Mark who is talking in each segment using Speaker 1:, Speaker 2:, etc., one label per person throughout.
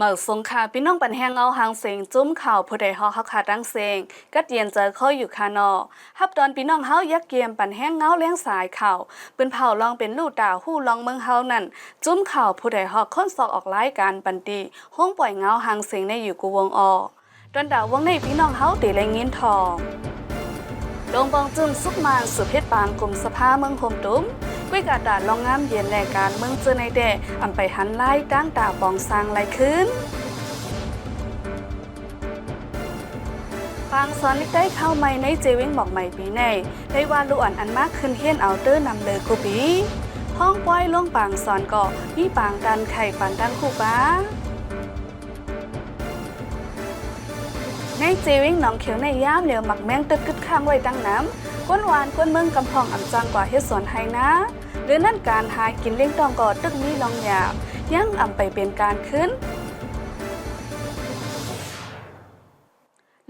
Speaker 1: เมื่อสงขาพี่น้องปันแหงเอาหางเสียงจุ้มข่าวผู้ใดฮอเขาขาดดังเสียงกัดเย็นเจอเขาอยู่คานอฮับตอนพี่น้องเฮายักเกียมปันแหงเงาเลี้ยงสายข่าวเป็นเผาลองเป็นลูกดาวหู้ลองเมืองเฮานั่นจุ้มข่าวผู้ใดฮอค้นสอกออกรายการปันดีห้องปล่อยเงาหางเสียงในอยู่กูวงอดอนดาววงในพี่น้องเฮาตีแรงเงินทองลงบองจึงสุกมานสุเพชรปางกลุ่มสภาเมืองโฮมตุ้มกุ้ยกาดาลองงามเย็นแลการเมืองเจอในแดอำไปหันไล่ตั้งตาปองสร้างไรขึ้นปางสอนลิกได้เข้าไม่ในเจวิงบอกใหม่ปีในได้ว่าลูกอันมากขึ้นเฮียนเอาเตอร์นำเลยกูปีห้องป้อยล่วงปางสอนก็มีปางกันไข่ปันดังคู่ป้าในเจวิงหนองเขียวในย่ามเหลียวหมักแมงตึกกึดข้างไว้ตั้งน้ำก้นหวานก้นเมืองกำพองอ่ำจังกว่าเฮ็ดสวนไฮนะหรือนั่นการหากินเลี้ยงตองก่อตึกนี้ลองหยาบยังอ่ำไปเป็นการขึ้น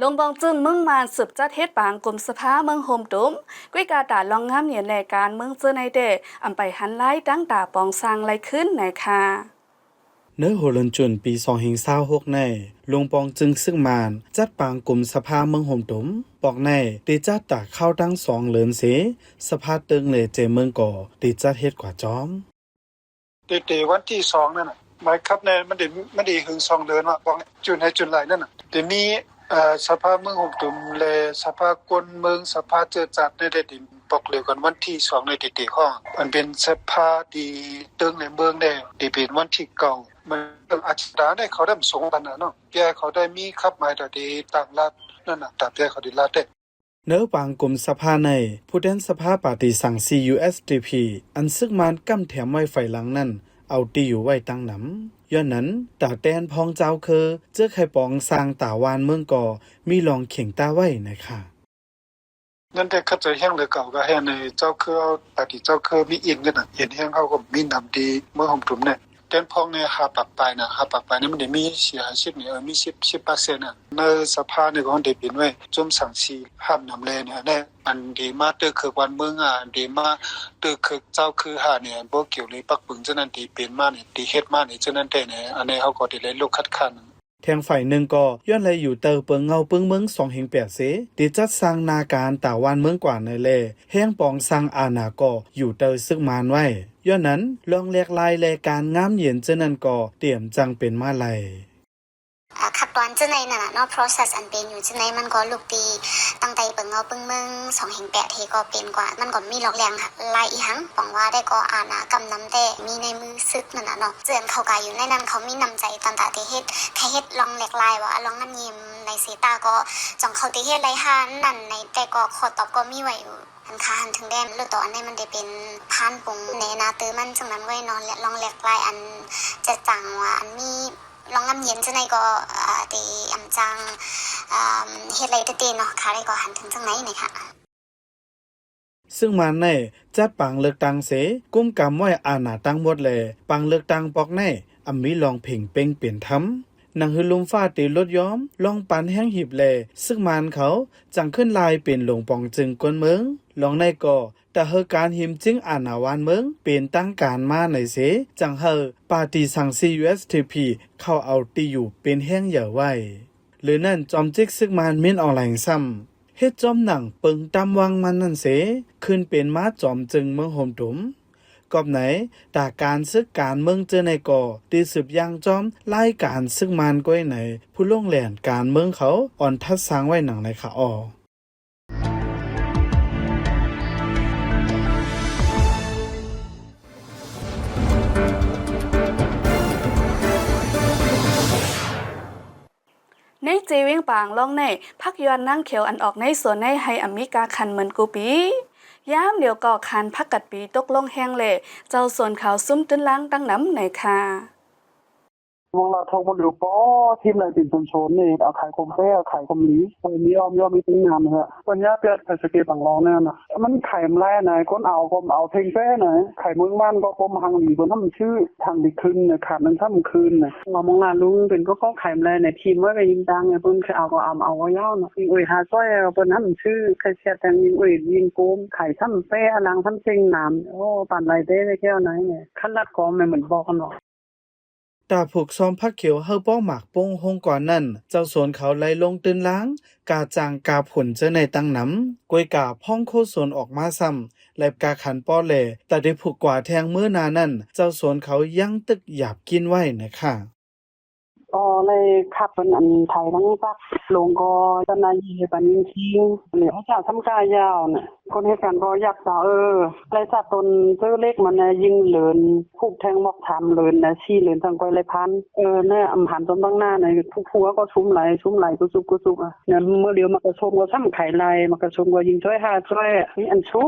Speaker 1: ลงบองจึงเมืองมานสืบจัดเฮ็ดปางกรมสภาเมืองโฮมตุ้มกุ้ยกาตาลองงามเหนียนแลการเมืองเจอในเดอำไปหันไล่ตั้งตาปองสร้างไรขึ้นไหนค่ะ
Speaker 2: เนื้อโหลนจุนปี2026ในลงปองจึงซึ่งมานจัดปางกลุ่มสภาเมืองโฮมตุ้มปอกในได้จัดตาเข้าทั้ง2เหลินเสสภาตึงเลยเจเมืองก่อได้จัดเฮ็ดกว่าจอม
Speaker 3: เดวันที่2นั่นน่ะหมายครับในมันได้หึง2เดือนว่าปองจุนให้จุนไหลนั่นน่ะแต่มีสภาเมืองโฮมตุ้มและสภากวนเมืองสภาเจอจัดในได้ปอกเร็วกันวันที่2ในติห้องมันเป็นสภาดีตึงในเมืองได้เป็นวันที่เก่ามันอาจารย์ได้เขาได้สงกันเนาะแกเขาได้มีขับหมายแต่ดีต่างรัฐนั่นน่ะตามแกเขาได้ลาได้
Speaker 2: เนื้อปางกลุ่มสภาในผู้แทนสภาปฏิสัง CUSDP อันซึ่งมันกำแถมไว้ไฟหลังนั่นเอาตีอยู่ไว้ตั้งหนำย้อนนั้นตาแตนพองเจ้าคือเจ้าไข่ปองสร้างตาวานเมืองก่อมีลองเข่งตาไว้นะคะ
Speaker 3: นั่นแต่เขาจะแห้งเลยเก่าก็แห้งในเจ้าคือเอาปฏิเจ้าคือมีอินกันน่ะเห็นแห้งเขาก็มีนำดีเมื่อห่มถุมเนี่ยแตนพองเนี่ยหาปักปลายน่ะหาปักปลายนี่มันได้มีเสีย10เนี่ยมี10% น่ะในสภาเนี่ยของได้เป็นไว้จุ่มสังสีห้ามนำแลเนี่ยแน่อันดีมาตึกคือวันเมืองอันดีมาตึกคือเจ้าคือหาเนี่ยบ่เกี่ยวเลยปักปึงฉะนั้นที่เป็นมาเนี่ยที่เฮ็ดมาเนี่ยฉะนั้นแต่เนี่ยอันนี้เขาก็ได้เลยลูกคัดค้าน
Speaker 2: แทงฝ่ายหนึ่งก็ย้อนเลยอยู่เตอเปิงเงาเปิงเมือง2-8เสติจัดสร้างนาการตาวานเมืองกว่าในแลแห้งปองสร้างอาณาก็อยู่เตอซึ่งมานไว้ย้อนนั้นลองแลกลายแลการงามเย็นเจ้านั้นก็เตรียมจังเป็นมาลัย
Speaker 4: ขับตอนเจ้าในน่ะเนาะ process อันเป็นอยู่เจ้าในมันก็ลูกตีตั้งใจเปิงเงาเปิงเมือง2-8เทก็เป็นกว่ามันก็มีหลอกแรงหลายอีหังบอกว่าได้ก็อาณากำนำแต่มีในมือซึกนั่นน่ะเนาะเจือนเขากายอยู่ในนั้นเขามีนำใจตอนตาเตเฮ็ดใครเฮ็ดลองแหลกลายว่าลองนั่นยิ้มในเสตาก็จังเขาเตเฮ็ดไรหันนั่นในแต่ก็ขอตอบก็มีไว้อยู่อันคาหันถึงแดนเลือดต่ออันนี้มันได้เป็นพานปุงในนาเตอมันจังนั้นไว้นอนและลองแหลกลายอันจะจังว่าอันมีลองงำเย็นจังได๋ก็ตีอำจังเฮ็ดไรเตเนาะค่ะได้ก็หันถึงจังไหนนี่ค่ะ
Speaker 2: ซึ่งมันในจัดปังเลือกตั้งเสกุ้มกำไว้อาณาตั้งหมดแลปังเลือกตั้งปอกในอำมีลองเพ่งเป้งเปลี่ยนทำนังหือลุมฟ้าตีรถย้อมลองปันแห้งหีบแลซึ่งมันเขาจังขึ้นลายเป็นหลงปองจึงกวนเมืองลองในก็แต่เฮอการหิมจึงอาณาวานเมืองเป็นตั้งการมาในเสจังเฮอปาฏิสัง CUSDP เข้าเอาตีอยู่เป็นแห้งเหย่อไว้หรือนั่นจอมจิกซึ่งมันมิ้นออนไลน์ซ้ำเฮ็ดจอมหนังเปิงตามวังมันนั่นเสขึ้นเป็นม้าจอมจึงเมืองโฮมตุ้มกอบไหนตาการซึกการเมืองเจอในก่อตีสืบยางจอมไล่การซึ่งมันก้อยไหนผู้ลงแหลนการเมืองเขาอ่อนทัดสร้างไว้หนังในขาออ
Speaker 1: ในเจวิงปางล่องในพักยอนนั่งเขียวอันออกในส่วนในให้อเมริกาคันเหมือนกูปีย้ำเดี๋ยวก่อคันพักกัดปีตกลงแห้งเล่เจ้าส่วนขาวซุ่มตื้นล้างตั้งน้ำไหนค่ะ
Speaker 5: วงเราทงมันอยู่ป้อทีมไหนติดชนนี่เอาขายคมแป้ขายคมนี้มียอมมีตั้งนานฮะวันนี้เปียดสกีบังรองแน่น่ะมันไข่แร่ไหนคนเอาก็เอาเพลงแป้ไหนไข่เมืองบ้านก็ปมหังหลีบนทำชื่อทางดิคืนเนี่ยขาดมันทั้งคืนเนี่ยเรามองงานลุงเป็นก็ไข่แร่ในทีมว่าไปยิงดังเนี่ยเพิ่นเคยเอาก็เอาย่อเนาะอุ้ยหาซ้อยเพิ่นทำชื่อใครเสียแต่ยิงอุ้ยยิงโกมไข่ทั้งแป้อลังทั้งเชิงน้ำโอ้ปั่นไรเด้แก้วไหนเนี่ยขั้นรัดก็ไม่เหมือนบอกกันหรอก
Speaker 2: ตาผูกซ้อมพักเขียวเฮาป้อหมากป้งห้องก่อนนั่นเจ้าสวนเขาไล่ลงตื่นล้างกาจางกาผลเจอในตั้งน้ำกวยกาพ่องโคสวนออกมาซ้ำและกาขันป้อแลแต่ได้ผูกกว่าแทงมื้อนานั่นเจ้าสวนเขายังตึกหยาบกินไว้นะคะ
Speaker 5: ก็เลยขับเป็นอันไทยทั้งปักลงก็ตนายปันทิ้งหรือเขาจะทำกายยาวน่ะคนให้กันก็อยากจะไรสัตว์ตนเจอเล็กมันยิงเหลินผูกแทงหมอกทำเหลินนะชี้เหลินทั้งก้อยไรพันเนี่ยอำหันต้นตั้งหน้าในทุกหัวก็ชุ่มไหลกุซุกอ่ะเนี่ยเมื่อเดียวมากระชมก็ซ้ำไข่ไหลมากระชมก็ยิงช่วยช่วยนี่อันชุ่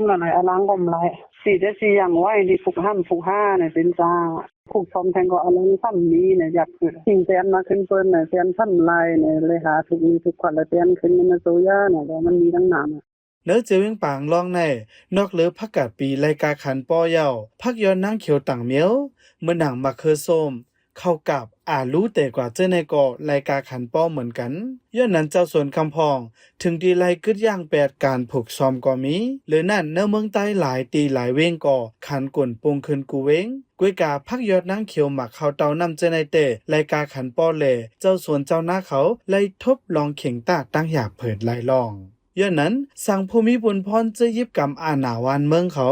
Speaker 5: มหน่อยอล้างก็ไหลสี่อย่างไว้ที่ผูกห้าเนี่ยเป็นจ้าผูกซ้อมแทงก็อารมณ์ซ้ำนี้เนี่ยอยากคือสิ่งแทนมาขึ้นเปิ้นเนี่ยแทนซ้ำลายเนี่ยเลยหาทุกมีทุกขวัญและแทนขึ้นในโซย่าเนี่ยมันมีทั้งน้ำ
Speaker 2: เนื้อเจวิงปางลองในนอกเหลือพักกาดปีรายกาขันป้อเยาพักย้อนนางเขียวต่างเมียวเมื่อหนังมาเคอส้มเข้ากับรู้แต่กว่าเจ้าในก่อรายกาขันป้อเหมือนกันย้อนนั้นเจ้าสวนคำพองถึงดีไลกึดย่าง8การผูกซ้อมก็มีหรือนั่นเนื้อเมืองใต้หลายตีหลายเว้งก่อขันกวนปงคืนกูเว้งกวยกาพักยอดนางเขียวหมักเขาเตานำเจ้าในเตะรายกาขันป้อเลเจ้าสวนเจ้าหน้าเขาไล่ทบลองเข่งตากตั้งหยาบเผิดไล่ลองย้อนนั้นสั่งภูมิบุญพรจะยิบกำอาหนาวานเมืองเขา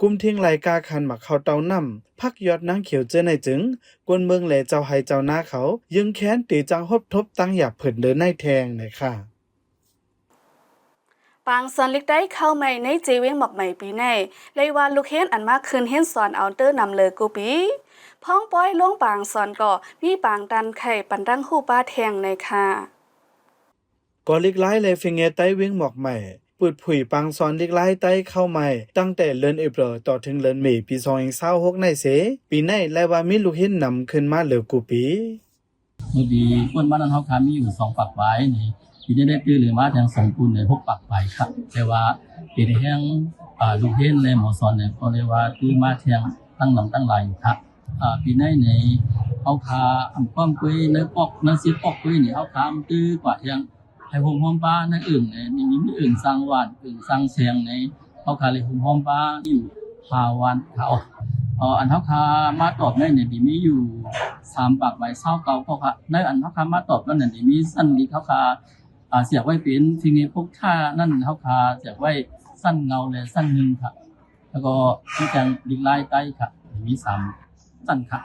Speaker 2: กุ้มทิ้งรายกาคันหมักเขาเตานำพักยอดนางเขียวเจอในจึงกวนเมืองแหล่เจ้าให้เจ้าหน้าเขายึงแค้นตีจังฮบทบตั้งหยาบเผิดเดินในแทงเลยค่ะ
Speaker 1: ปางสอนลิกได้เข้าใหม่ในจีเวงหมอกใหม่ปีในเลยว่าลูกเห็นอันมากขึ้นเห็นสอนเอาเตอร์นำเลยกูปีพ้องป้อยลงปางสอนก็มีปางดันไข่ปันดังหูป้าแทงในค่ะ
Speaker 2: ก็ลิกไล่เลยฟิงเงใต้เวงหมอกใหม่ปุดผุยปังสอนลิกไล่ใต้เข้าใหม่ตั้งแต่เดือนเอพริลต่อถึงเดือนเมษปี2026ในเสปีในและว่ามีลูกเห็นนำขึ้นมาเหลือกูปี
Speaker 6: พอดีคนบ้านนั้นเขามีอยู่2ปักไว้นี่ปีนี้ได้ตื้อหรือมาทางสองปุ่นใน6ปักไปครับแต่ว่าปีนี้แห้งลูกเห็นในหมอสอนเนี่ยก็เรียกว่าตื้อมาแทงตั้งหลังตั้งหลายอยู่ครับปีนี้ในเขาขาป้อมกุยในปอกในซีปอกกุยนี่เขาขาตื้อกว่าแทงให้หอมป้าในอื่นเนี่ยมีอื่นสร้างหวานอื่นสร้างเสียงในเขาขาเลยหอมป้าอยู่5 วันเขาอันเขาขามาตอบได้เนี่ยมีอยู่3ปักใบเศร้าเก่าเขาขาในอันเขาขามาตอบนั่นเนี่ยมีสั้นดีเขาขาเสียบไว้เป็นทีนี้พวกท่านั่นเขาขาเสียบไว้สั้นเงาเลยสั้นนึงครับแล้วก็ที่จังดิลายใต้ครับมี3สั้นครับ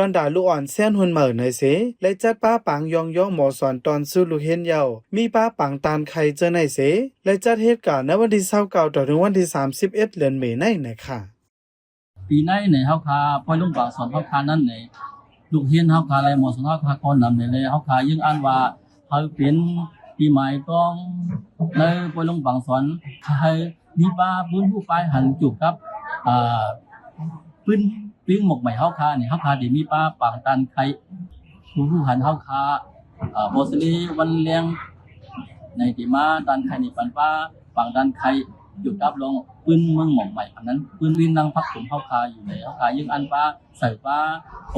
Speaker 2: ตอนด่าลูกอ่อนแซนหุนเหม่อในเสและจัดป้าปังยองย่องหมอสอนตอนสู้ลูกเห็นเยามีป้าปังตานไข่เจอในเสและจัดเหตุการณ์ในวันที่29ต่อถึงวันที่31เดือนเมษายนค่ะ
Speaker 6: ปีในเนี่ยเฮาคาพ่อลุงปางสอนเฮาคานั่นเนี่ยลูกเห็นเฮาคาเลยหมอสอนเฮาคาก่อนนำเลยเฮาคายังอ่านว่าเฮาเป็นปีใหม่ต้องในพ่อลุงปางสอนให้มีป้าบุญผู้ไปหันจุกครับปืนปิ้งหมกใหม่เฮาคาเนี่ยเฮาคาได้มีป้าปางตันไข่ผู้หันเฮาคาโบสลีวันเลี้ยงในที่มาตันไข่นี่ปันป้าปางตันไข่จุดรับลงปืนเมืองหมกใหม่อันนั้นปืนวินนั่งพักผมเฮาคาอยู่ในเฮาคายังอันป้าใส่ป้าโอ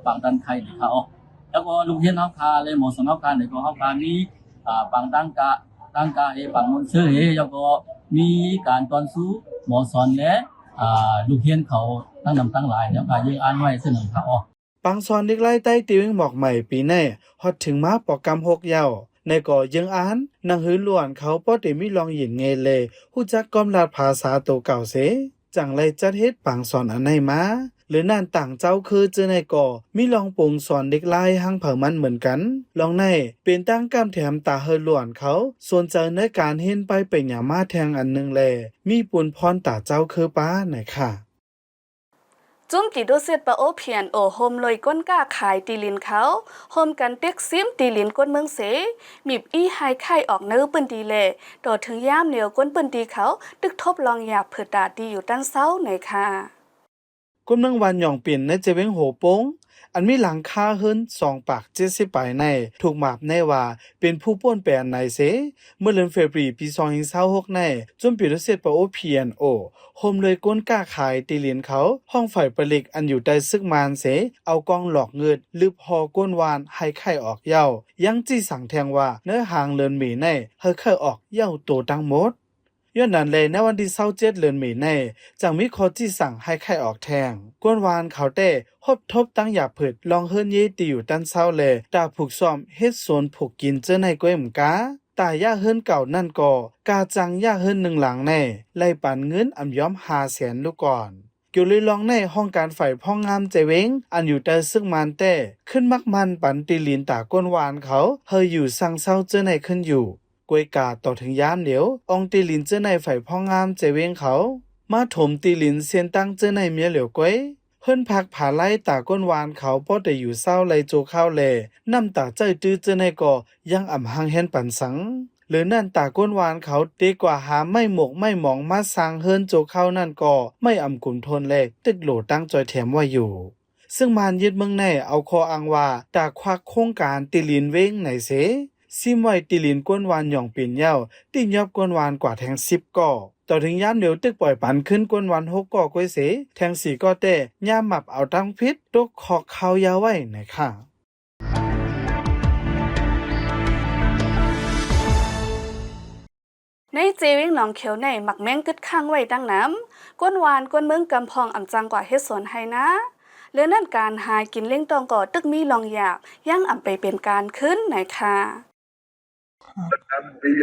Speaker 6: ปางตันไข่นี่ค่ะอ๋อแล้วก็ลูกเห็นเฮาคาเลยหมอสอนเฮาคาเนี่ยก็เฮาคามีปางตังกะปางมนเซอแล้วก็มีการตอนสู้หมอสอนและลูกเห็นเขาตั้งนำตั้งหลายแล้วก็ยังอ่านไว้ซึ่งค่ะอ๋อ
Speaker 2: ปังสอนลิกไล่ใต้ติวงหมอกใหม่ปีในฮอดถึงมาปอกกำ6เยาในก่อยังอ่านนางหือล้วนเขาป้อเตมีลองหยินเงเลฮู้จักกอมลาดภาษาโตเก่าเสจังไรจัดเฮ็ดปังสอนอันไหนมาหรือนั่นต่างเจ้าคือเจอในก่อมีลองปงสอนเด็กไล่หังเผามันเหมือนกันลองในเป็นตั้งกำแถมตาเฮอล้วนเขาส่วนเจอในการเห็นไปเป็นหยามาแทงอันนึงแลมีปุนพรตาเจ้าคือป้าไหนค่ะ
Speaker 1: จุ้มจีดูเสียดปะโอเพียนโอโฮมลอยก้นก้าขายตีลินเขาโฮมกันเต็กซิมตีลินก้นเมืองเสมีบอี้ไฮไข่ออกเนื้อปืนดีเลยต่อถึงย่ามเหนียวก้นปืนดีเขาตึกทบลองหยาบเผือดาดีอยู่ตั้งเศร้าหน่อยค่ะ
Speaker 2: ก้นเมืองวันหย่องเปลี่ยนในเจเวงโหโป้งอันมีหลังคาเฮิรน2 ปาก70ปลายในถูกหมาบในว่าเป็นผู้ป้วนแปลนในเสเมื่อเดือนเฟบรีปี2026ในจนปีรเสร็จปะโอเพียนโอโฮมเลยก้นก้าขายตีเหรียญเขาห้องฝ่ายประลิกอันอยู่ใต้ซึกมานเสเอากองหลอกเงิดลืบหอก้นวานให้ไข่ออกเย้ายังจี้สั่งแทงว่าเนื้อหางเลินหมีในเฮอไข่ออกเย้าโตตั้งหมด ย้อนนั้นเลยในวันที่27เดือนมีนาจังมีข้อที่สั่งให้ไข้ออกแทงกวนวานเขาเต้ฮบทบตั้งหยาผึดลองเฮิรนเยตีอยู่ตันเศร้าเลยตาผูกซ่อมเฮ็ดสวนผูกกินเจอในก้วยหมกาตาย่าเฮิรนเก่านั่นก็กาจังย่าเฮิรนหนึ่งหลังแน่ไล่ปันเงินอำย้อม500,000ลูกก่อนเกี่ยวเลยลองในห้องการฝ่ายพ่องงามใจเว้งอันอยู่แต่ซึ่งมันเต้ขึ้นมักมันปันตีลินตาก้นวานเขาเฮยอยู่สั่งเศร้าเจอในขึ้นอยู่กวยกาต่อถึงยามเดี๋ยวองตีลินเจอในฝ่ายพ่องงามใจเว้งเขามาถมตีลินเซียนตั้งเจอในเมียเหลียวกวยเพิ่นพักผาไล่ตาก้นวานเขาพอได้อยู่เศร้าไลโจข้าวแลน้ำตาใจตื้อเจอในก็ยังอ่ำหังเห็นปันสังหรือนั่นตาก้นวานเขาดีกว่าหาไม่หมกไม่หมองมาสร้างเฮิรนโจเข้านั่นก็ไม่อ่ำกุมทนแลกตึกโหลตั้งจอยแถมว่าอยู่ซึ่งมานยึดเมืองในเอาคออังว่าตาควักโครงการติลินเว้งไหนเสซิมไว้ติลินก้นวานหย่องปีนเย้าติยอบก้นวานกว่าแทง10ก่อต่อถึงยามเดี๋ยวตึกปล่อยปันขึ้นก้นวัน6ก่อก้วยเสแทง4ก่อเต้ย่ามหมับเอาตั้งพิษตกขอกเขายาวไว้ไหนค่ะ
Speaker 1: ในเจวิงหนองเขียวในหมักแมงกึดข้างไว้ดังน้ำก้นวานก้นเมืองกำพองอ่ำจังกว่าเฮ็ดสวนให้นะเรื่องนั้นการหากินเลี้ยงตองก่อตึกมีลองอยากย่างอ่ำไปเป็นการขึ้นไหนค่ะ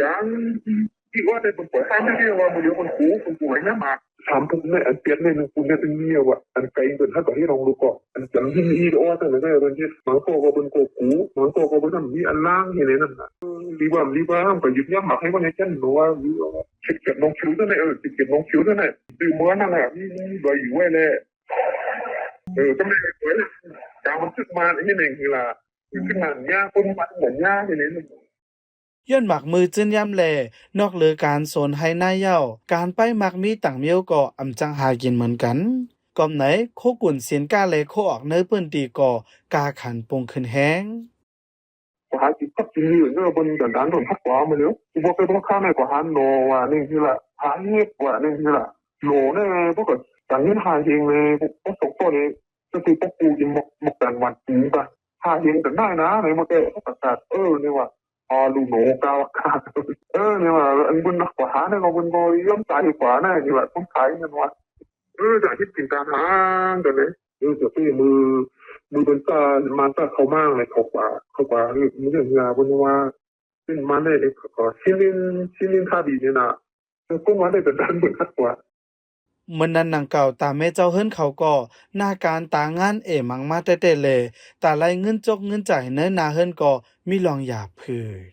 Speaker 7: yangว่าได้เป็นปล่อยห้ามไม่ได้ว่ามันเลี้ยงคนคูคนป่วยนะมาถามผมเนี่ยอันเปลี่ยนเนี่ยคุณเนี่ยเป็นเมียว่ะอันไกลเป็นถ้าก่อนที่ลองดูก่อนอันจังที่มีอ้อตั้งแต่ตอนที่หมาโตก็เป็นโกกูหมาโตก็เป็นทำมีอันล่างเห็นไหมนั่นน่ะรีบว่าห้ามไปยึดย่ำหมักให้วันนี้เช่นหนูว่าเก็บน้องคิ้วตั้งแต่เก็บน้องคิ้วตั้งแต่ตื่นเมื่อนั่นแหละนี่ใบอยู่ไว้เลยก็ไม่ได้สวยนะการมันขึ้นมาที่หนึ่งคือละขึ้นมาหญ้าคนมันเหมือนหญ้าที่นี่
Speaker 2: ย้อนหมักมือจื้นย่ำแลนอกเหลือการโซนให้หน้าเย้าการไปหมักมีต่างเมียวก็อำจังหากินเหมือนกันก่อมไหนโคกุ่นเสียนก้าเลยโคออกเนื้อเปิ้นตีก็กาขันปงขึ้นแห้ง
Speaker 7: หาจิตกับจิตอยู่เนื้อบนดันดันโดนพักกว่ามาแล้วกูบอกไปต้องข้ามในกว่าฮันโนว่านี่คือละหาเงียบกว่านี่คือละโหเนี่ยพวกก็ต่างเงินหาเองเลยพวกสองตัวนี้ก็คือพวกกูยิงหมกกันวันกูกันหาเองแต่ได้นะในมาเตะพวกประกาศเนี่ยว่าลูกหนูกาวกาเนี่ยว่าอันบนนักกว่าหาเนี่ยเราบนบอยย่อมตายกว่าแน่เนี่ยว่าต้องขายเงินว่าจากที่กินการหากันเลยจะที่มือเป็นตามันตาเขามากเลยเขากว่าเรื่องงานบนว่าเป็นมันได้เลยก็ชิลินท่าดีเนี่ยนะก็มันได้เป็นด้านบนขัดกว่า
Speaker 2: เมื่อนั้นนางเก่าตาแม่เจ้าเฮิรนเขาก็หน้าการตางานมังมาเต้ๆเลยตาไล่เงินจกเงินจ่ายเนื้อนาเฮิรนก็มีลองหยาบพืช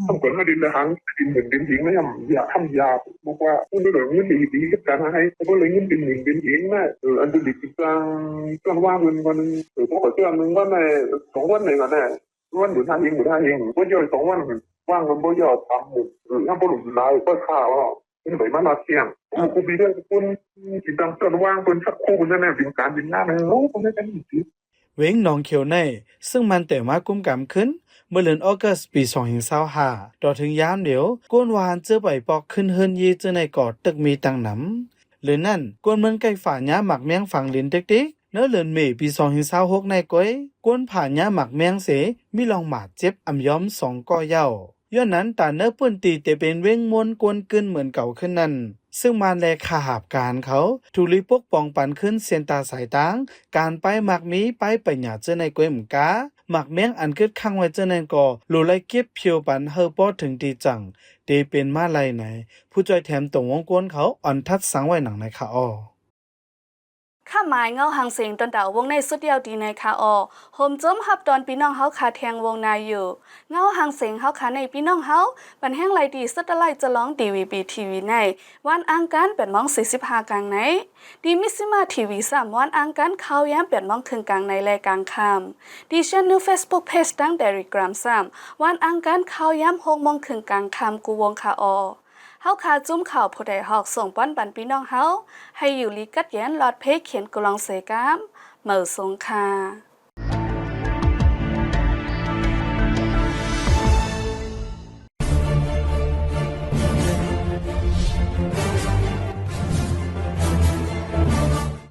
Speaker 7: ทำก่อนมาดินละหังดินเหมือนดินหิงนะอยากทำยาบอกว่าคุณเหลือเงินดีกับการให้ก็เลยเงินดินหิงนะอันดูดีกลางว่างเงินวันพวกเจ้ามึงว่าใน2 วันไหนกันแน่วันบุญท่าเองก็ย่อย2 วันว่างเงินบ่ยอดทำหมู่ถ้าบ่หลุดลายก็ข่าวว่าเป็นแบบมาเสี่ยงกูมีเรื่องคุณกินตามต้นว่างเป็นสักคู่คุณแน่เป็นการบินหน้ามันโอ้คุณได้กันจริง
Speaker 2: เว้งหนองเขียวในซึ่งมันแต่มากุ้มกำขึ้นเมื่อเดือนออกัสปี2025ต่อถึงยามเดี๋ยวก้นวานเจอใบปอกขึ้นเฮิรนเยเจอในกอดตึกมีตังหนำหรือนั่นกวนเมืองไก่ฝ่าย้าหมักแมงฝังลิ้นเด็กๆเนื้อเลือนเมปี2026ในก้อยกวนผ่าย้าหมักแมงเสมีลองหมาดเจ็บอ่ำย้อม2ก่อเย้าย้อนนั้นตาเนื้อปื้นตีแต่เป็นเว้งมวนกวนกึ้นเหมือนเก่าขึ้นนั่นซึ่งมานแลขาหาบการเขาถูลิปกปองปันขึ้นเซียนตาสายตังการไปหมักมีไปปัญญาเจอในก้วยหมกาหมักแมงอันเกิดข้างไว้เจอในก็โลไลเก็บเพียวปันเฮอปอถึงตีจังเดเป็นมาไลไหนผู้จอยแถมตรงวงกวนเขาอ่อนทัดสังไว้หนังในค่ะอ้อ
Speaker 1: ข้าหมายเงาหางเสียงตอนดาววงในสุดเดียวดีในคาอโฮมจมฮับตอนพี่น้องเฮาขาแทงวงนายอยู่เงาหางเสียงเฮาขาในพี่น้องเฮาบันแห้งไหลดีสุดไลจะร้องดีวีบีทีวีในวันอังคาร8:45กลางในดีมิซิมาทีวี3วันอังคารข่าวย้ำ8:00ถึงกลางในและกลางค่ำดิฉันนิว Facebook Page ตั้ง Telegram 3วันอังคารข่าวย้ำ6:00ถึงกลางค่ำกูวงคาอเฮาคาจุ้มข่าวผู้ใดฮอกส่งป้อนปันพี่น้องเฮาให้อยู่ลีกัดแย้นหลอดเพเขียนกลองเสกามเหมือสงคา